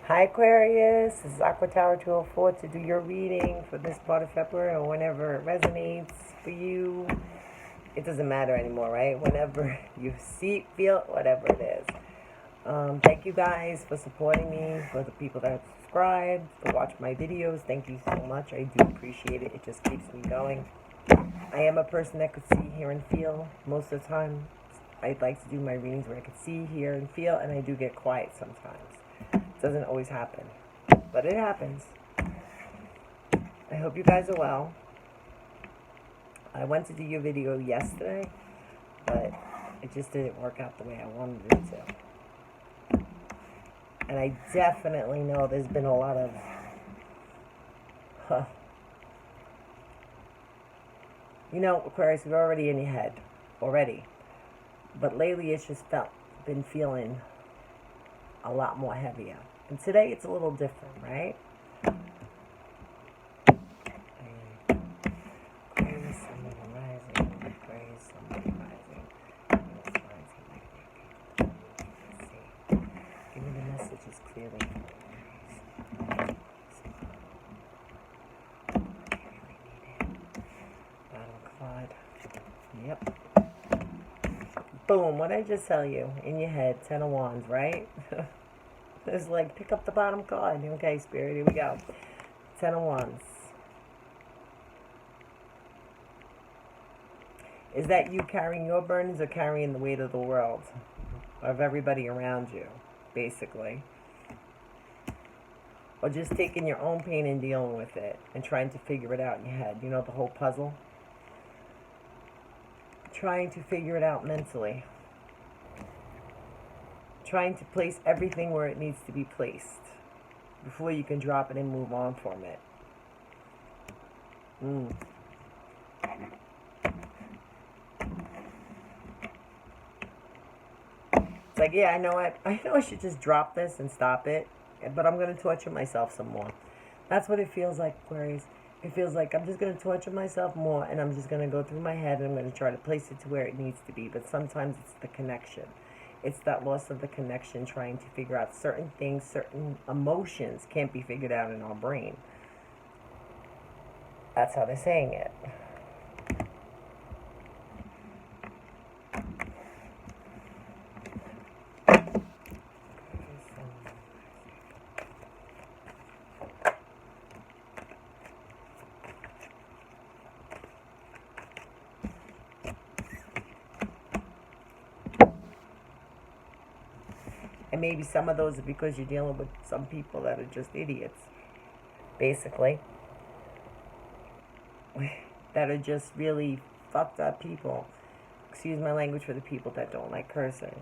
Hi Aquarius, this is Aqua Tower 204 to do your reading for this part of February or whenever it resonates for you. It doesn't matter anymore, right? Whenever you see, feel, whatever it is. Thank you guys for supporting me, for the people that have subscribed, for watching my videos. Thank you so much. I do appreciate it. It just keeps me going. I am a person that could see, hear, and feel most of the time. I'd like to do my readings where I could see, hear, and feel, and I do get quiet sometimes. It doesn't always happen, but it happens. I hope you guys are well. I went to do your video yesterday, but it just didn't work out the way I wanted it to. And I definitely know there's been a lot of Aquarius, we're already in your head already. But lately it's just been feeling a lot more heavier. And today it's a little different, right? Aquarius, somebody rising. Aquarius, somebody rising. Let's see. Give me the messages clearly. Bottom card. Yep. Boom, what did I just tell you? In your head, 10 of Wands, right? It's like, pick up the bottom card. Okay, Spirit, here we go. 10 of Wands. Is that you carrying your burdens or carrying the weight of the world? Of everybody around you, basically. Or just taking your own pain and dealing with it and trying to figure it out in your head. You know, the whole puzzle? Trying to figure it out mentally. Trying to place everything where it needs to be placed before you can drop it and move on from it. It's like, yeah, I know I should just drop this and stop it, but I'm going to torture myself some more. That's what it feels like, Aquarius. It feels like I'm just going to torture myself more, and I'm just going to go through my head, and I'm going to try to place it to where it needs to be. But sometimes it's the connection. It's that loss of the connection, trying to figure out certain things, certain emotions can't be figured out in our brain. That's how they're saying it. And maybe some of those are because you're dealing with some people that are just idiots, basically. That are just really fucked up people. Excuse my language for the people that don't like cursing.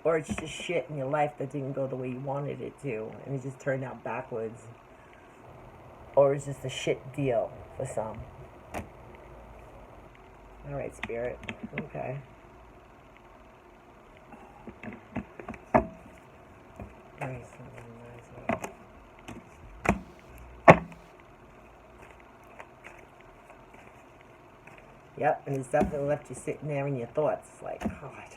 Or it's just shit in your life that didn't go the way you wanted it to, and it just turned out backwards. Or it's just a shit deal for some. Alright, Spirit. Okay. Nice. Yep, and it's definitely left you sitting there in your thoughts. Like, God.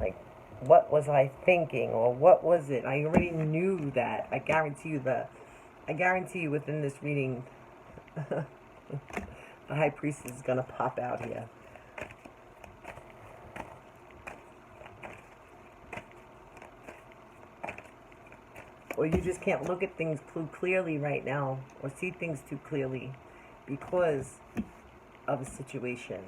Like, what was I thinking? Or what was it? I already knew that. I guarantee you within this reading, the High Priestess is going to pop out here. Or you just can't look at things too clearly right now, or see things too clearly because of a situation.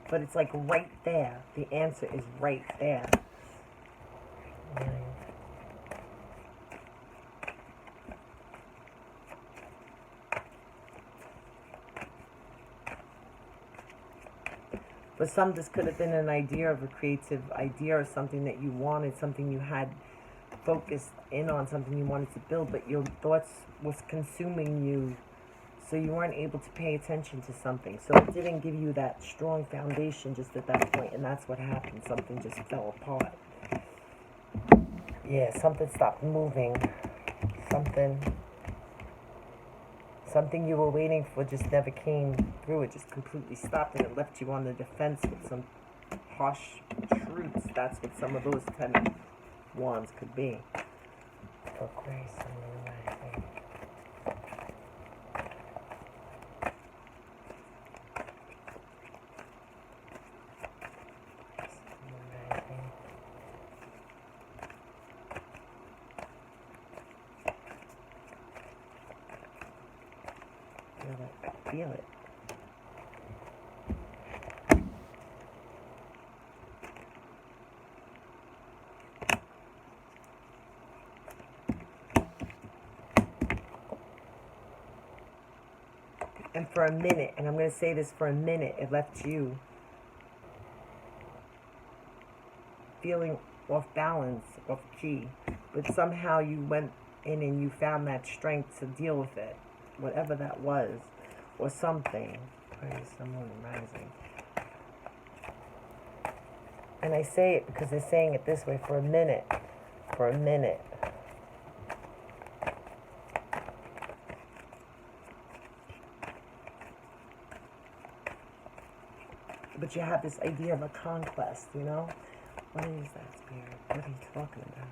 But it's like right there. The answer is right there. For some, this could have been an idea of a creative idea or something that you wanted, something you had focused in on, something you wanted to build, but your thoughts was consuming you, so you weren't able to pay attention to something. So it didn't give you that strong foundation just at that point, and that's what happened. Something just fell apart. Yeah, something stopped moving. Something Something you were waiting for just never came through. It just completely stopped and it left you on the defense with some harsh truths. That's what some of those 10 of wands could be. For grace and mercy. Feel it. And for a minute, and I'm going to say this, for a minute, it left you feeling off balance, off key. But somehow you went in and you found that strength to deal with it. Whatever that was. Or something. Praise someone rising. And I say it because they're saying it this way, for a minute. For a minute. But you have this idea of a conquest, you know? What is that, Spirit? What are you talking about?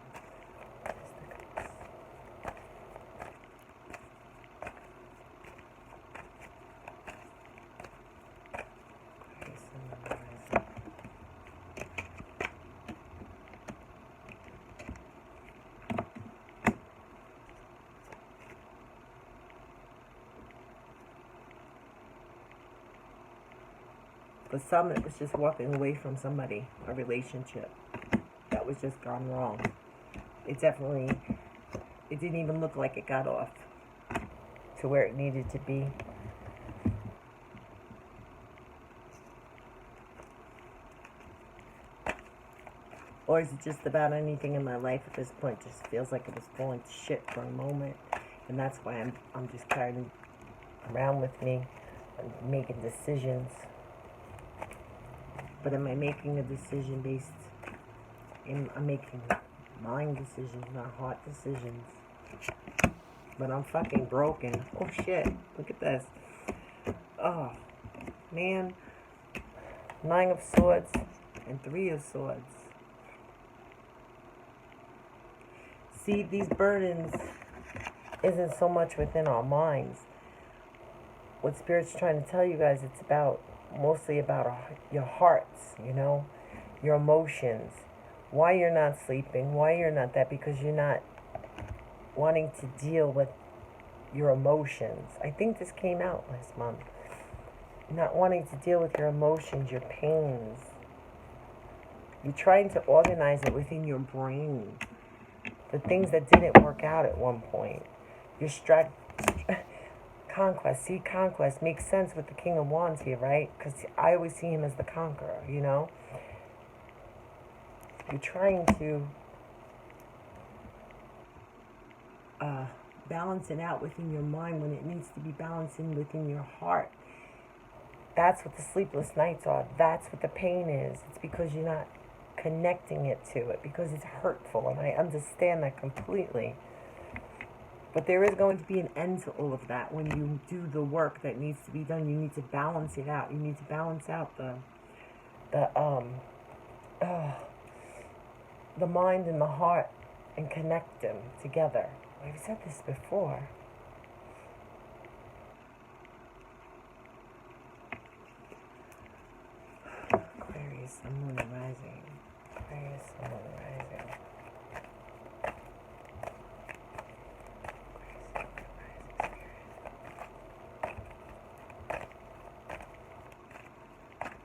For some, it was just walking away from somebody, a relationship that was just gone wrong. It didn't even look like it got off to where it needed to be. Or is it just about anything in my life at this point? Just feels like it was falling to shit for a moment. And that's why I'm just carrying around with me and making decisions. But am I making a decision based in, I'm making mind decisions, not heart decisions. But I'm fucking broken. Oh shit, look at this. Oh, man. 9 of Swords and 3 of Swords. See, these burdens isn't so much within our minds. What Spirit's trying to tell you guys, it's about mostly about your hearts, you know, your emotions, why you're not sleeping, why you're not that, because you're not wanting to deal with your emotions. I think this came out last month. Not wanting to deal with your emotions, your pains. You're trying to organize it within your brain. The things that didn't work out at one point. Your conquest. See, conquest makes sense with the King of Wands here, right? Because I always see him as the conqueror, you know? You're trying to balance it out within your mind when it needs to be balanced in within your heart. That's what the sleepless nights are. That's what the pain is. It's because you're not connecting it to it, because it's hurtful, and I understand that completely. But there is going to be an end to all of that when you do the work that needs to be done. You need to balance it out. You need to balance out the mind and the heart and connect them together. I've said this before. Aquarius, Sun, Moon, and Rising. Aquarius, Sun, Moon, and Rising.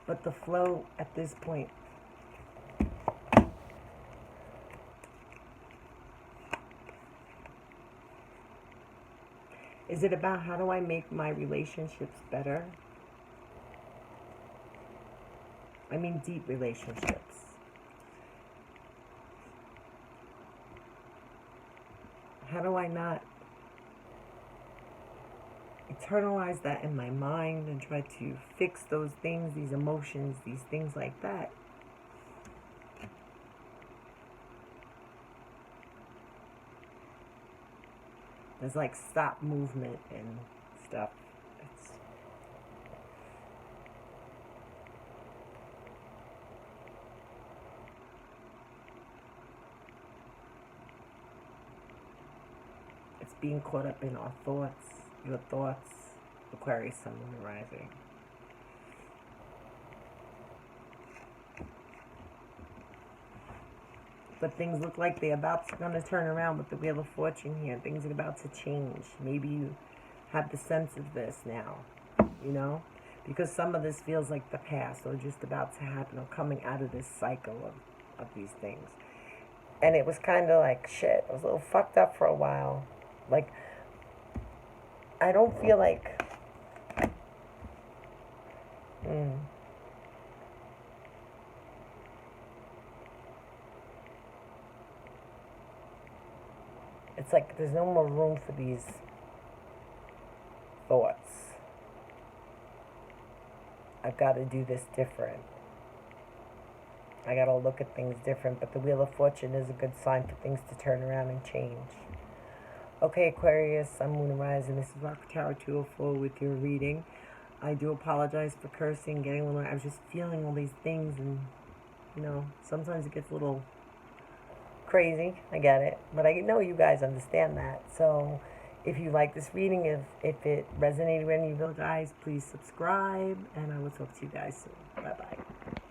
But the flow at this point, is it about how do I make my relationships better? I mean deep relationships. How do I not internalize that in my mind and try to fix those things, these emotions, these things like that? There's like stop movement and stuff. It's being caught up in our thoughts, your thoughts, Aquarius, Sun, Moon, and Rising. But things look like they're going to turn around with the Wheel of Fortune here. Things are about to change. Maybe you have the sense of this now, you know? Because some of this feels like the past or just about to happen or coming out of this cycle of these things. And it was kind of like, shit, I was a little fucked up for a while. Like, I don't feel like... It's like there's no more room for these thoughts. I've got to do this different. I got to look at things different. But the Wheel of Fortune is a good sign for things to turn around and change. Okay, Aquarius, Sun, Moon, and Rising. This is Rock Tower 204 with your reading. I do apologize for cursing, getting a little... I was just feeling all these things and, you know, sometimes it gets a little... crazy, I get it, but I know you guys understand that. So if you like this reading, if it resonated with any of you guys, please subscribe, and I will talk to you guys soon. Bye bye.